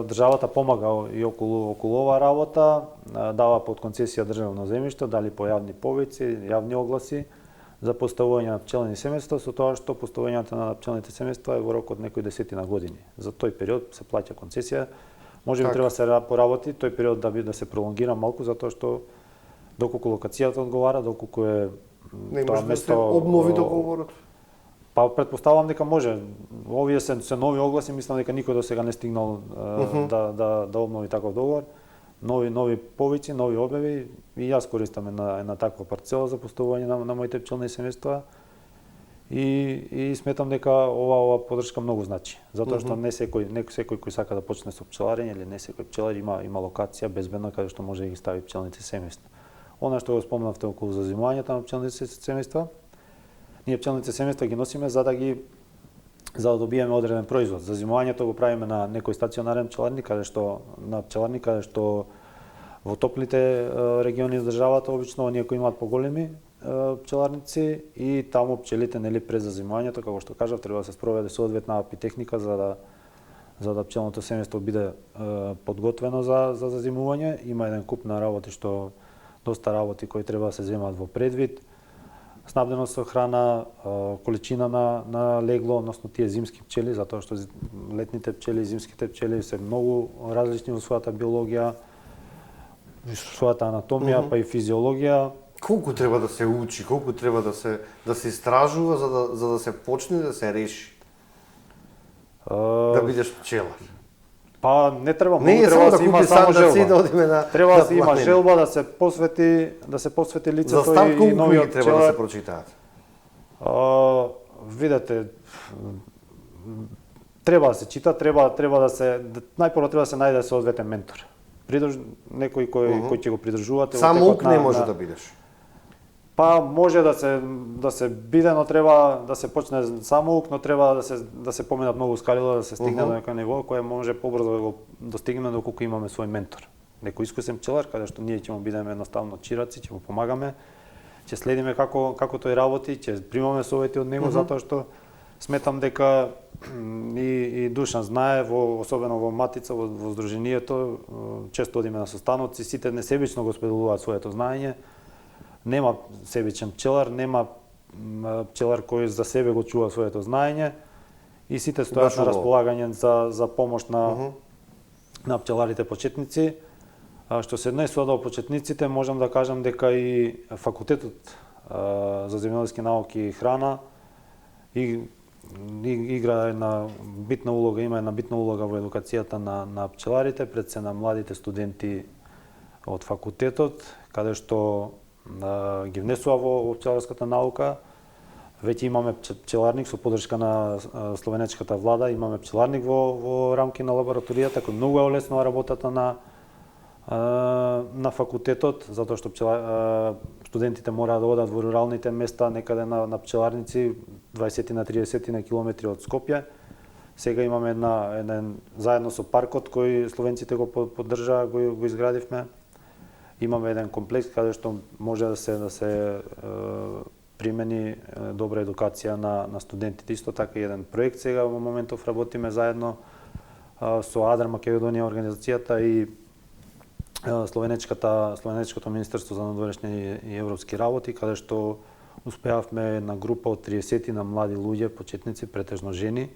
државата помага и околу оваа работа, дава под концесија државно земјиште, дали по јавни повици, јавни огласи за поставување на пчелни семејства, со тоа што поставувањето на пчелните семејства е во рок од некои десетина години. За тој период се плаќа концесија. Може би треба да се поработи тој период да се пролонгира малку, затоа што доколку локацијата одговара, доколку е тоа место да се обнови договорот. Па претпоставувам дека може. Овие се нови огласи, мислам дека никој до сега не стигнал да обнови таков договор. Нови повици, нови објави и јас користам една таква парцела за поставување на моите пчелни семејства и сметам дека ова поддршка многу значи, затоа што не секој кој сака да почне со пчеларење или не секој пчелар има локација безбедна каде што може да ги стави пчелните семејства. Она што го спомнавте околу зазимувањето на пчелните семејства, ние пчелните семејства ги носиме за да добиеме одреден производ. Зазимувањето го правиме на некој стационарен пчеларник, каде што во топлите региони од државата обично оние кои имаат поголеми пчеларници и таму пчелите нели пред зазимувањето, како што кажав, треба да се спроведе соодветна апитехника за да пчелното семејство биде подготвено за зазимување. Има еден куп на работи доста работи кои треба да се земат во предвид. Снабденост со храна, количина на легло, односно тие зимски пчели, затоа што летните пчели и зимските пчели се многу различни во својата биологија, својата анатомија, па и физиологија. Колку треба да се учи, колку треба да се истражува за да се почне да се реши да бидеш пчелар? Па не треба, не треба да се има само желба. Треба да се има желба да се посвети лицето за старт, и новиот треба да се прочитаат. Видете, треба да се чита, треба да се најпрво треба да се најде соодветен ментор. Некој кој ќе го придржувате. Само ук не може да бидеш. Па може да се биде, но треба да се почне само ук, но треба да се поменат многу скалила, да се стигне до некој ниво кој може побрзо да го достигнеме доколку имаме свој ментор. Некој искусен пчелар, каде што ние ќе му бидеме едноставно чираци, ќе му помагаме, ќе следиме како тој работи, ќе примаме совети од него, затоа што сметам дека и Душан знае, особено во Матица, во Сдруженијето, често одиме на состаноци, сите несебично го споделуваат своето знаење. Нема себичен пчелар, нема пчелар кој за себе го чува своето знаење и сите стојат на располагање за помош на пчеларите почетници. Што се однесува до почетниците, можам да кажам дека и факултетот за земјоделски науки и храна игра една битна улога во едукацијата на пчеларите, пред се на младите студенти од факултетот, каде што ги внесува во пчеларската наука. Веќе имаме пчеларник со поддршка на словенечката влада, имаме пчеларник во рамки на лабораторијата, кој многу олеснува работата на факултетот, затоа што студентите мора да одат во руралните места, некаде на пчеларници, 20 на 30 на километри од Скопје. Сега имаме еден заедно со паркот кој словенците го поддржаа, го изградивме. Имаме еден комплекс каде што може да се примени добра едукација на студентите. Исто така и еден проект сега во моментов работиме заедно со Адер Македонија организацијата и Словенечкото министерство за надворешни и европски работи, каде што успеавме една група од 30 на млади луѓе, почетници, претежно жени,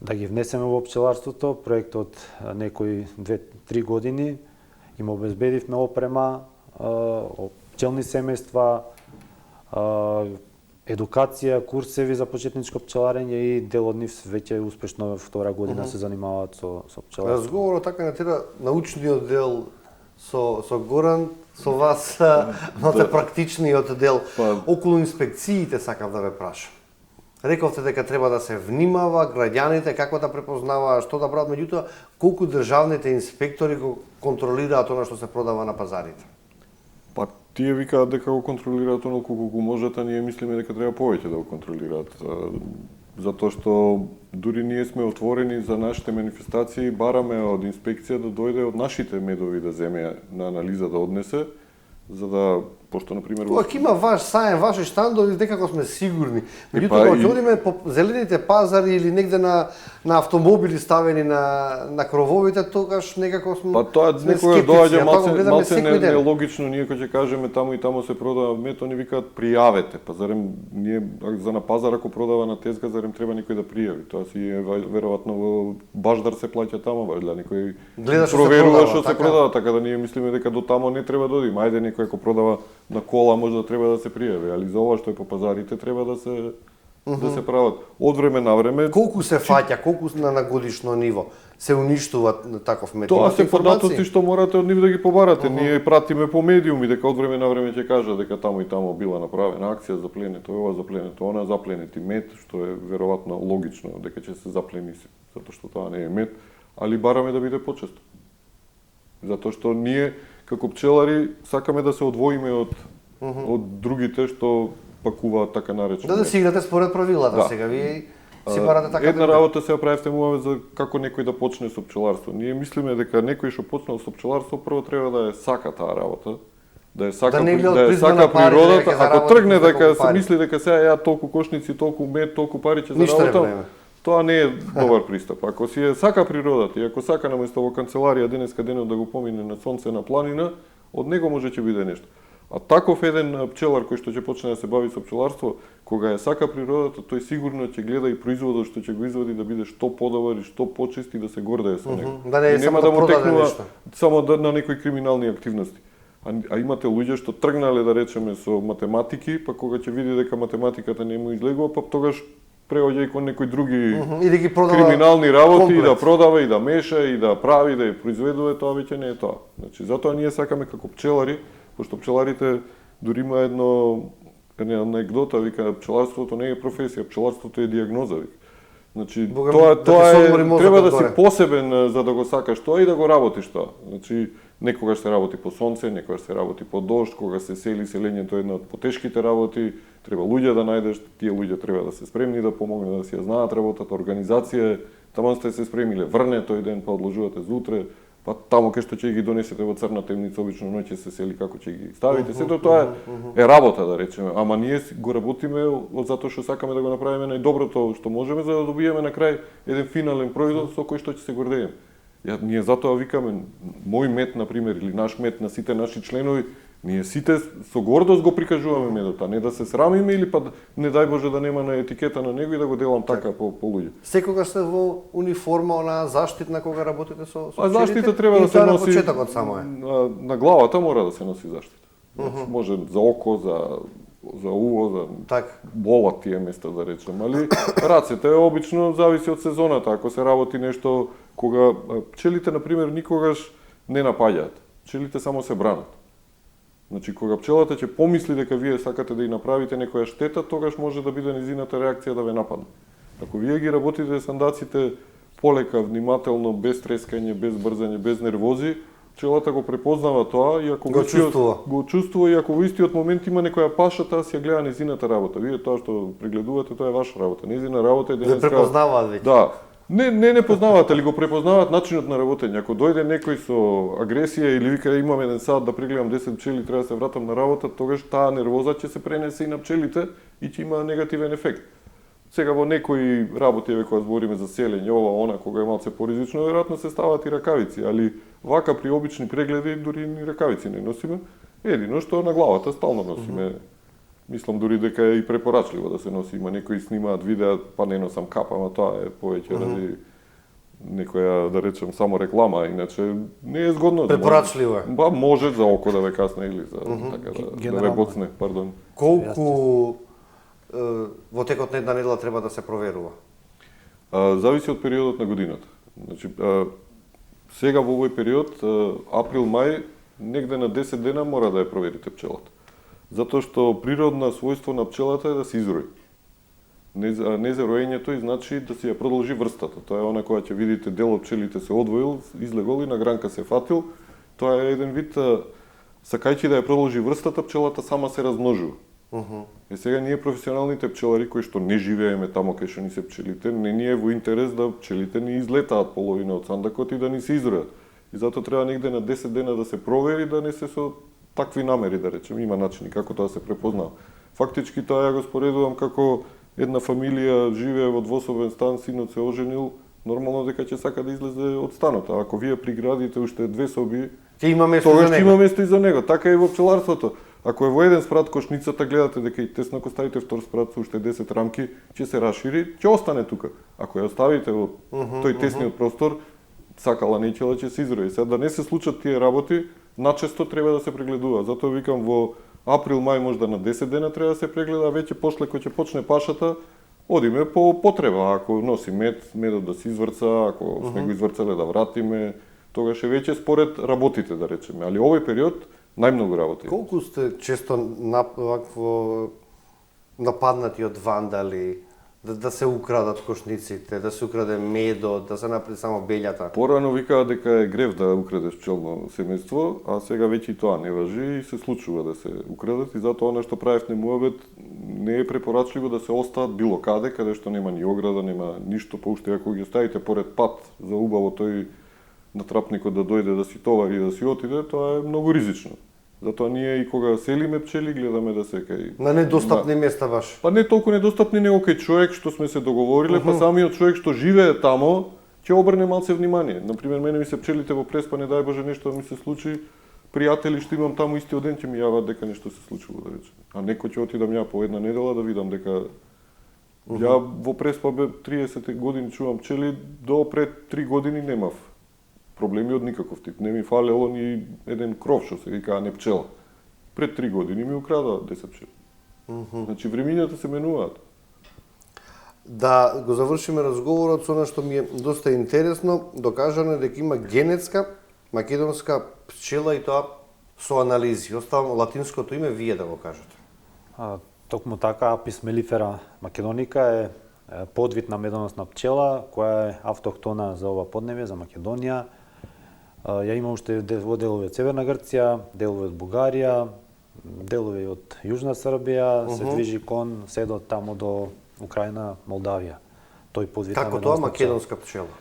да ги внесеме во пчеларството, проект од некои 2-3 години, им обезбедивме опрема, пчелни семејства, едукација, курсеви за почетничко пчеларење и дел од нив веќе успешно втора година се занимаваат со пчеларство. Разговорот така на тера научниот дел со Горан, со вас имате практичниот дел околу инспекциите, сакав да ве прашам. Рековте дека треба да се внимава, граѓаните како да препознаваат, што да прават, меѓутоа колку државните инспектори го контролираат она што се продава на пазарите? Па тие викаат дека го контролираат онолку колку можат, а ние мислиме дека треба повеќе да го контролираат. Затоа што дури ние сме отворени за нашите манифестации, бараме од инспекција да дојде од нашите медови да земе на анализа да однесе, за да, пошто, например... Кога има ваш саен, ваши штандови, некако сме сигурни. Меѓутоа, кога ќе одиме по зелените пазари или негде на автомобили ставени на крововите, тогаш некако сме Па тоа сме некогаш скептици, доаѓа малце нелогично, ние кога ќе кажеме таму и таму се продава мед, они викаат пријавете, па зарем ние за на пазар ако продава на тезга, зарем треба некој да пријави. Тоа си е веројатно во баждар се плаќа таму, важда некој проверува што се продава, така да ние мислиме дека до таму не треба да одиме. Ајде некој ако продава на кола може да треба да се пријави, али за ова што е по пазарите треба да се прават. Од време на време... Колку се фаќа, колку на годишно ниво се уништува таков мед? Тоа се податоци што морате од нив да ги побарате. Ние пратиме по медиуми дека од време на време ќе кажа дека таму и таму била направена акција за пленето, ова за пленето, она за пленети мед, што е веројатно логично дека ќе се заплени, затоа што тоа не е мед, али бараме да биде почесто. Затоа што ние како пчелари сакаме да се одвоиме од другите што пакуваат така наречено. Да си играте според правилата сега, вие си барате така. Една работа се правевме за како некој да почне со пчеларство. Ние мислиме дека некој што почнал со пчеларство прво треба да ја сака таа работа, да ја сака природата, ако тргне дека се мисли дека сега ја толку кошници, толку мед, толку пари ќе заработам. Тоа не е добар пристап. Ако си ја сака природата и ако сака наместо во канцеларија денеска денот да го помине на сонце на планина, од него може ќе биде нешто. А таков еден пчелар кој што ќе почне да се бави со пчеларство, кога ја сака природата, тој сигурно ќе гледа и производот што ќе го извади да биде што подобар и што почист и да се гордее со него. Да не нема да му текнува само на некои криминални активности. А имате луѓе што тргнале да речеме со математики, па кога ќе види дека математиката не му излегува, па тогаш преоѓа и кон некои други и да ги криминални работи, и да продава, и да меша, и да прави, да ја произведува, тоа веќе не е тоа. Значи, затоа ние сакаме како пчелари, пошто пчеларите дури има една анегдота, вика пчеларството не е професија, пчеларството е диагноза, вика. Значи, тоа треба да си посебен за да го сакаш тоа и да го работиш тоа. Значи, некогаш се работи по сонце, некогаш се работи по дожд, кога се сели селењето е една од потешките работи, треба луѓе да најдеш, тие луѓе треба да се спремни да помогнат, да си ја знаат работата, организација, таму сте се спремиле, врне тој ден, па одложувате за утре, па таму кај што ќе ги донесете во црна темница, обично ноќе се сели како ќе ги ставите, сето тоа е работа да речеме, ама ние го работиме затоа што сакаме да го направиме најдоброто што можеме за да добиеме на крај еден финален производ со кој што ќе се гордееме. Ние затоа викаме, мој мед, например, или наш мед на сите наши членови, ние сите со гордост го прикажуваме медот, а не да се срамиме или па не дај Боже да нема на етикета на него и да го делам така по луѓе. Секогаш сте во униформа, она заштитна кога работите со пчелите? А заштита треба да се носи на главата мора да се носи заштита. Може за око, за уво, за болат тие места да речем, али рацете обично зависи од сезоната, ако се работи нешто кога пчелите на пример никогаш не напаѓаат. Пчелите само се бранат. Значи, кога пчелата ќе помисли дека вие сакате да ја направите некоја штета, тогаш може да биде низината реакција да ве нападне. Ако вие ги работите сандаците полека, внимателно, без трескање, без брзање, без нервози, пчелата го препознава тоа и ако Го чувствува. го чувствува и ако во истиот момент има некоја паша, таа си ја гледа незината работа. Вие тоа што прегледувате, тоа е ваша работа. Незина работа е Ве препознаваат веќе. Да. Не познаваат, али го препознаваат начинот на работење. Ако дојде некој со агресија или вика имам еден сат да прегледам 10 пчели, треба да се вратам на работа, тогаш таа нервоза ќе се пренесе и на пчелите и ќе има негативен ефект. Сега во некои работи, кога збориме за селење, ова, она, кога е малце поризично, веројатно се стават и ракавици, али вака при обични прегледи дури ни ракавици не носиме. Едино што на главата стално носиме. Мислам дури дека е и препорачливо да се носи. Има некои снимаат видеа, па не носам капа, ама тоа е повеќе ради некоја, да речем, само реклама, иначе не е згодно. Препорачливо е. Ба може за око да ве касне или за така да ве боцне, пардон. Колку во текот на една недела треба да се проверува? Зависи од периодот на годината. Значи, сега во овој период, април-мај, негде на 10 дена мора да ја проверите пчелата. Затоа што природно својство на пчелата е да се изрои. Незароењето и значи да си ја продолжи врстата. Тоа е она кога ќе видите дел од пчелите се одвоил, излегол и на гранка се фатил. Тоа е еден вид, сакајќи да ја продолжи врстата, пчелата сама се размножува. И сега ние професионалните пчелари кои што не живееме тамо кај што ни се пчелите, не ни е во интерес да пчелите ни излетаат половина од сандакот и да ни се изројат. И затоа треба негде на 10 дена да се провери да не се со такви намери, да речем, има начини како тоа се препознава. Фактички тоа ја го споредувам како една фамилија живее во двособен стан, синот се оженил, нормално дека ќе сака да излезе од станот. А ако вие приградите уште 2 соби, Ќе има место за тогаш ќе него. има место и за него. Така е и во пчеларството. Ако е во еден спрат кошницата, гледате дека и тесно, ако ставите втор спрат со уште 10 рамки, ќе се расшири, ќе остане тука. Ако ја оставите во тој тесниот простор, сакала неќела ќе се изрои. Сега да не се случат тие работи, начесто треба да се прегледува. Затоа викам во април-мај можда на 10 дена треба да се прегледа, а веќе после кога ќе почне пашата, одиме по потреба. Ако носи мед, медот да се изврца, ако сме го изврцале да вратиме, тогаш е веќе според работите, да речеме. Али овој период најмногу работи. Колку сте често вакво нападнати од вандали, да се украдат кошниците, да се украде медот, да се направи само бељата? Порано викаа дека е грев да украдеш пчелно семејство, а сега веќе и тоа не важи и се случува да се украдат и затоа она што правевме муабет не е препорачливо да се остаат било каде што нема ни ограда, нема ништо, поуште ако ги оставите поред пат за убаво тој натрапникот да дојде да си товари и да си отиде, тоа е многу ризично. Затоа ние и кога селиме пчели гледаме да се кај На недостапни места баш. Па не толку недостапни него кај човек што сме се договориле, па самиот човек што живее тамо ќе обрне малце внимание. Например, мене ми се пчелите во Преспа, не дај Боже нешто да ми се случи, пријатели што имам таму истиот ден ќе ми јават дека нешто се случило, да речем. А некој ќе отидам ја по една недела да видам дека ја во Преспа бе 30 години чувам пчели, до пред 3 години немав проблеми од никаков тип. Не ми фалело ни еден кров што се вика, а не пчела. Пред 3 години ми украдаа 10 пчели. Значи времињата се менуваат. Да го завршиме разговорот со нешто ми е доста интересно, докажано е дека има генетска македонска пчела и тоа со анализи. Оставам латинското име, вие да го кажете. Токму така, Apis mellifera macedonica е подвид на медоносна пчела, која е автохтона за ова поднебје, за Македонија. Ја има уште во делови од Северна Грција, делови од Бугарија, делови од Јужна Србија, се движи кон се до тамо до Украина, Молдавија. Тој подвид Како на тоа медоносна македонска пчела?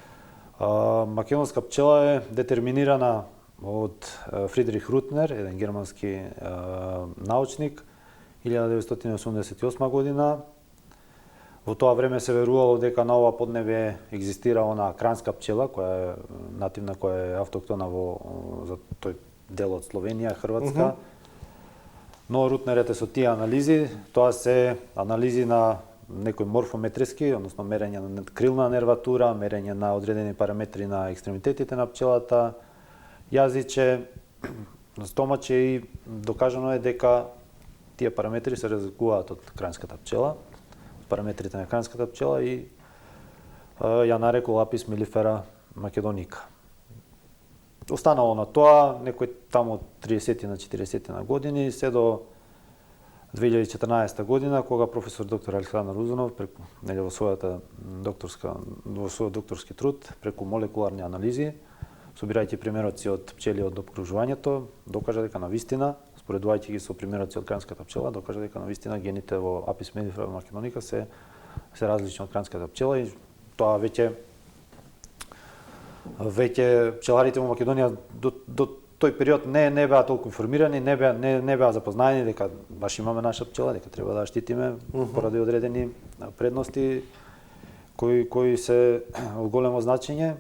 Македонска пчела е детерминирана од Фридрих Рутнер, еден германски научник, 1988 година. Во тоа време се верувало дека на ова поднебје екзистира она кранска пчела, која е нативна, која е автохтона за тој дел од Словенија, Хрватска. Но Рутнер ете со тие анализи, тоа се анализи на некои морфометриски, односно мерење на крилна нерватура, мерење на одредени параметри на екстремитетите на пчелата, јазиче, стомаче и докажано е дека тие параметри се разликуваат од кранската пчела, параметрите на кранската пчела и ја нарекол Apis mellifera macedonica. Останало на тоа, некој тамо од 30 на 40 на години, се до 2014 година, кога професор доктор Александар Узунов во својот докторски труд преку молекуларни анализи собирајќи примероци од пчели од опкружувањето, докажа дека навистина, споредувајќи ги со примероци од кранската пчела, докажа дека навистина гените во Apis mellifera macedonica се различни од кранската пчела и тоа веќе пчеларите во Македонија до тој период не беа толку информирани, не беа запознаени дека баш имаме наша пчела, дека треба да ја штитиме поради одредени предности кои се од големо значење.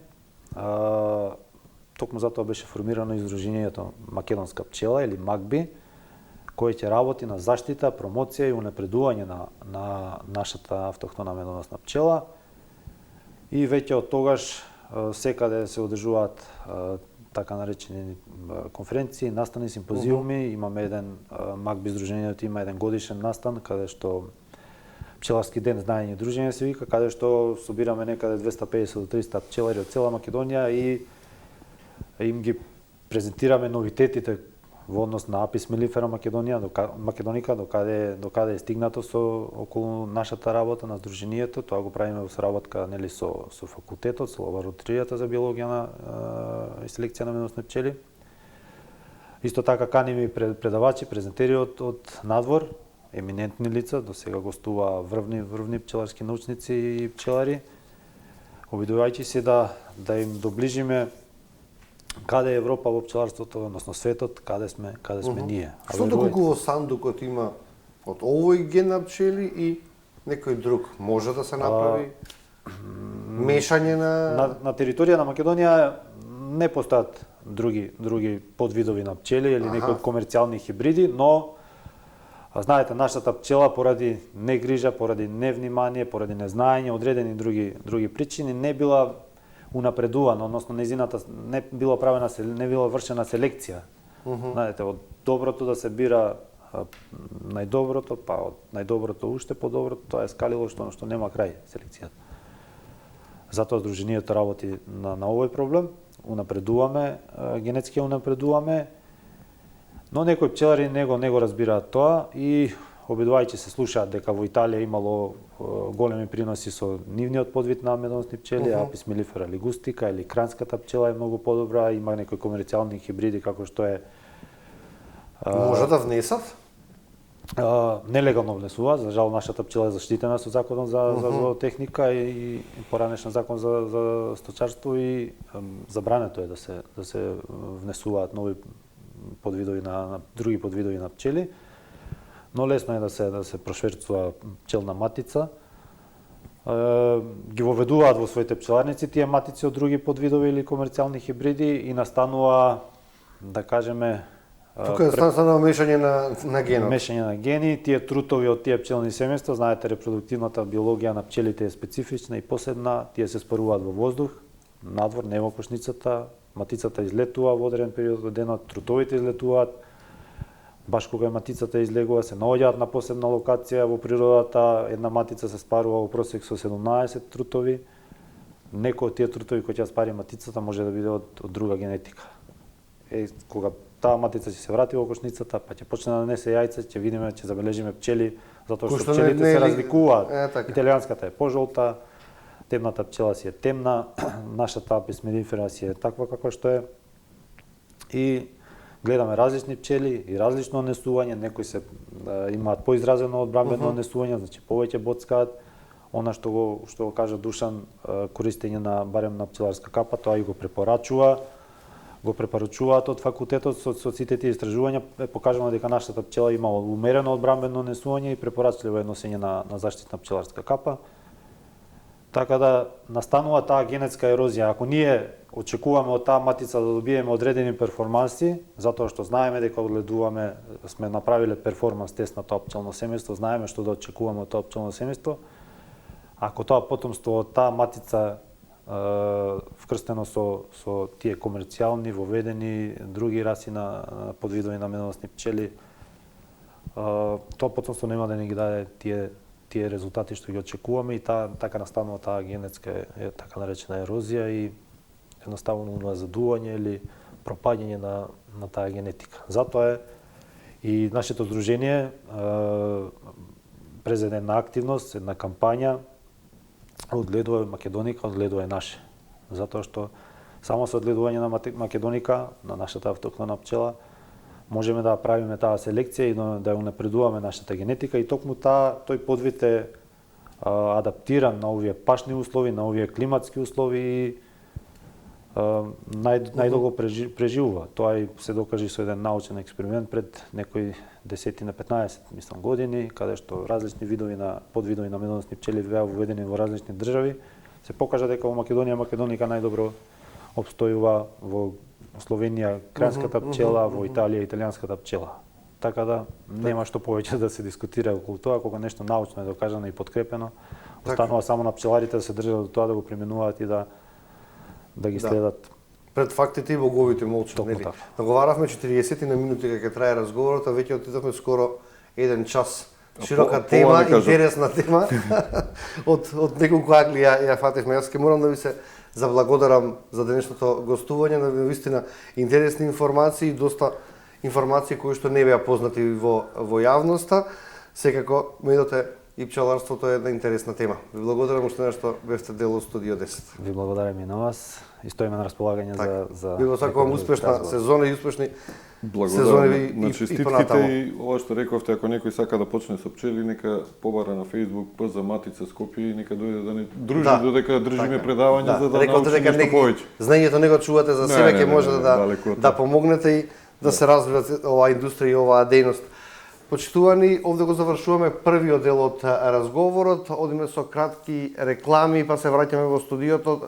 Токму затоа беше формирано издруженијето Македонска пчела или МАКБИ, кој ќе работи на заштита, промоција и унапредување на нашата автохтона медоносна пчела. И веќе од тогаш секаде се одржуваат така наречени конференции, настани, симпозиуми. Имаме еден МАКБИ издруженијето има еден годишен настан каде што пчеларски ден знаење и дружење се вика, каде што собираме некаде 250 до 300 пчелари од цела Македонија и им ги презентираме новитетите во однос на Apis mellifera macedonica, докаде е стигнато со околу нашата работа на здруженијето. Тоа го правиме во соработка нели со факултетот, со лабораторијата за биологија и селекција на медоносни пчели. Исто така каниме и предавачи, презентери од надвор, еминентни лица, до сега гостува врвни пчеларски научници и пчелари, обидувајќи се да им доближиме каде е Европа во пчеларството, односно светот, каде сме ние. Што доколку во сандукот има од овој ген на пчели и некој друг, може да се направи мешање на територија на Македонија не постојат други подвидови на пчели или некои комерцијални хибриди, но знаете, нашата пчела поради негрижа, поради невнимание, поради незнаење, одредени други причини не била унапредувана, односно незината не била правена, не била вршена селекција. Знаете, од доброто да се бира најдоброто, па од најдоброто уште подоброто, тоа е скалило што нема крај селекцијата. Затоа здруженијето работи на овој проблем, унапредуваме, генетски унапредуваме, но некои пчелари не го разбираат тоа и обидувајќи се слушаат дека во Италија имало големи приноси со нивниот подвид на медоносни пчели, Apis mellifera ligustica или кранската пчела е многу подобра, има некои комерцијални хибриди како што е може да внесат? Нелегално внесуваат, за жал нашата пчела е заштитена со законот за зоотехника и поранешен закон за сточарство и забрането е да се внесуваат нови подвидови на други подвидови на пчели. Но лесно е да се прошверцува пчелна матица. Ги воведуваат во своите пчеларници тие матици од други подвидови или комерцијални хибриди и настанува, да кажеме, тука настанува мешање на генот. Мешање на гени, тие трутови од тие пчелни семејства, знаете, репродуктивната биологија на пчелите е специфична и посебна, тие се спаруваат во воздух, надвор, не во кошницата, матицата излетува во одреден период од денот, трутовите излетуваат. Баш кога матицата излегува, се наоѓаат на посебна локација во природата, една матица се спарува во просек со 17 трутови. Некој од тие трутови кои ќе спари матицата може да биде од друга генетика. Кога таа матица ќе се врати во кошницата, па ќе почне да нанесе јајца, ќе видиме, ќе забележиме пчели, затоа што пчелите се разликуваат. Италијанската е пожолта, темната пчела си е темна, нашата Apis mellifera си е таква каква што е. И гледаме различни пчели и различно однесување, некои се имаат поизразено одбранбено однесување, значи повеќе боцкаат. Она што го кажа Душан, користење барем на пчеларска капа, тоа и го препорачуваат од факултетот со сите тие истражувања, е покажано дека нашата пчела има умерено одбранбено однесување и препорачливо е носење на заштитна пчеларска капа. Така да настанува таа генетска ерозија. Ако ние очекуваме од таа матица да добиеме одредени перформанси, затоа што знаеме дека одледуваме, сме направиле перформанс тест на тоа пчелно семејство, знаеме што да очекуваме од тоа пчелно семејство, ако тоа потомство од таа матица вкрстено со тие комерцијални, воведени други раси на подвидови на медоносни пчели, тоа потомство нема да ни ги даде тие резултати што ги очекуваме и така настанува таа генетска така наречена ерозија и едноставно назадување или пропаѓање на таа генетика. Затоа е и нашето здружение през една активност, една кампања одгледувај Македоника, одгледувај наше. Затоа што Само со одгледување на македоника, на нашата автохтона пчела, можеме да правиме таа селекција и да ја унапредуваме нашата генетика и токму тој подвид е адаптиран на овие пашни услови, на овие климатски услови и најдолго преживува. Тоа и се докажи со еден научен експеримент пред некои 10 на 15 мислам години, каде што различни подвидови на медоносни пчели беа введени во различни држави, се покажа дека во Македонија македоника најдобро опстојува, во Словенија крајнската пчела, во Италија италијанската пчела. Така да нема што повеќе да се дискутира околу тоа, кога нешто научно е докажано и подкрепено, останува само на пчеларите да се држат до тоа, да го применуваат и да ги следат. Пред фактите и боговите молчат, нели? Наговаравме 40 на минути кога ќе трае разговорот, а веќе отидовме скоро 1 час. Широка тема, интересна тема. од неколку агли ја фативме. Јас ќе морам да ви се заблагодарам за денешното гостување, на вистина интересни информации, доста информации кои што не беа познати во јавноста. Секако, медото и пчеларството е една интересна тема. Ви благодарам уште што бевте дел од Студио 10. Ви благодарам и на вас и стоиме на располагање за Ви го сакувам успешна сезона и успешни благодарам на честитките и ова што рековте, ако некој сака да почне со пчели, нека побара на Facebook ПЗ Матица Скопје и нека дојде да не дружи додека држиме предавање за да научи нешто повеќе. Знаењето не го чувате за себе, ќе може да помогнете и да се развива оваа индустрија и оваа дејност. Почитувани, овде го завршуваме првиот дел од разговорот, одиме со кратки реклами, па се враќаме во студиото.